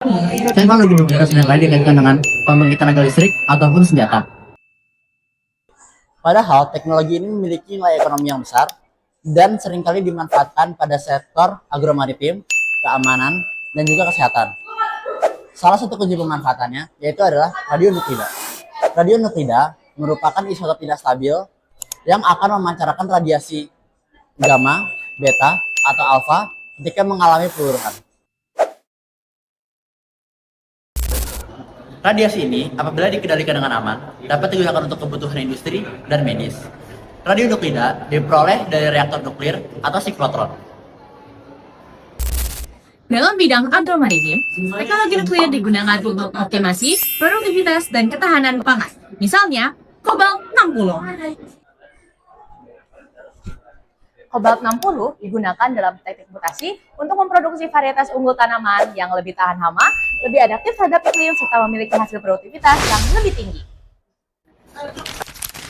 Teknologi nuklir seringkali dikaitkan dengan pembangkit tenaga listrik ataupun senjata. Padahal teknologi ini memiliki nilai ekonomi yang besar dan seringkali dimanfaatkan pada sektor agromaritim, keamanan, dan juga kesehatan. Salah satu kunci pemanfaatannya yaitu adalah radionuklida. Radionuklida merupakan isotop tidak stabil yang akan memancarkan radiasi gamma, beta, atau alfa ketika mengalami peluruhan. Radiasi ini, apabila dikendalikan dengan aman, dapat digunakan untuk kebutuhan industri dan medis. Radionuklida diperoleh dari reaktor nuklir atau siklotron. Dalam bidang agromaritim, teknologi nuklir digunakan untuk optimasi, produktivitas, dan ketahanan pangan. Misalnya, Kobalt 60. Kobalt 60 digunakan dalam teknik mutasi untuk memproduksi varietas unggul tanaman yang lebih tahan hama, lebih adaptif terhadap iklim, serta memiliki hasil produktivitas yang lebih tinggi.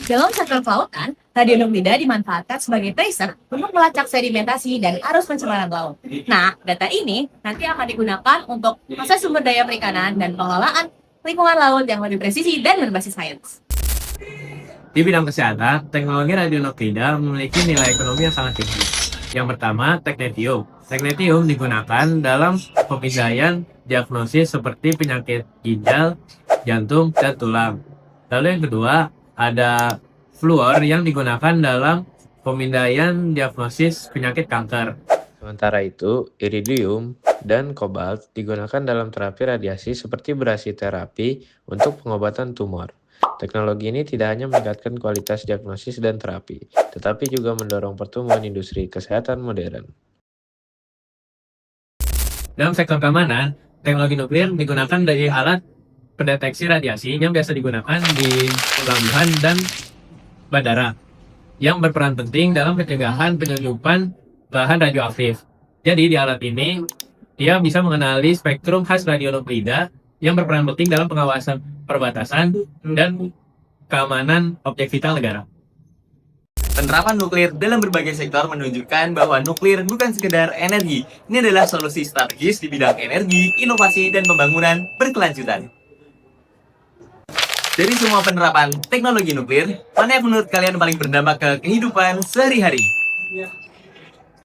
Dalam sektor kelautan, radionuklida dimanfaatkan sebagai tracer untuk melacak sedimentasi dan arus pencemaran laut. Nah, data ini nanti akan digunakan untuk proses sumber daya perikanan dan pengelolaan lingkungan laut yang lebih presisi dan berbasis sains. Di bidang kesehatan, teknologi radionuklida memiliki nilai ekonomi yang sangat tinggi. Yang pertama, teknetium. Teknetium digunakan dalam pemindaian diagnosis seperti penyakit ginjal, jantung, dan tulang. Lalu yang kedua, ada fluor yang digunakan dalam pemindaian diagnosis penyakit kanker. Sementara itu, iridium dan kobalt digunakan dalam terapi radiasi seperti brasiterapi untuk pengobatan tumor. Teknologi ini tidak hanya meningkatkan kualitas diagnosis dan terapi, tetapi juga mendorong pertumbuhan industri kesehatan modern. Dalam sektor keamanan, teknologi nuklir digunakan dari alat pendeteksi radiasi yang biasa digunakan di pelabuhan dan bandara, yang berperan penting dalam pencegahan penyelundupan bahan radioaktif. Jadi di alat ini, dia bisa mengenali spektrum khas radionuklida yang berperan penting dalam pengawasan perbatasan dan keamanan objek vital negara. Penerapan nuklir dalam berbagai sektor menunjukkan bahwa nuklir bukan sekedar energi. Ini adalah solusi strategis di bidang energi, inovasi, dan pembangunan berkelanjutan. Dari semua penerapan teknologi nuklir, mana yang menurut kalian paling berdampak ke kehidupan sehari-hari?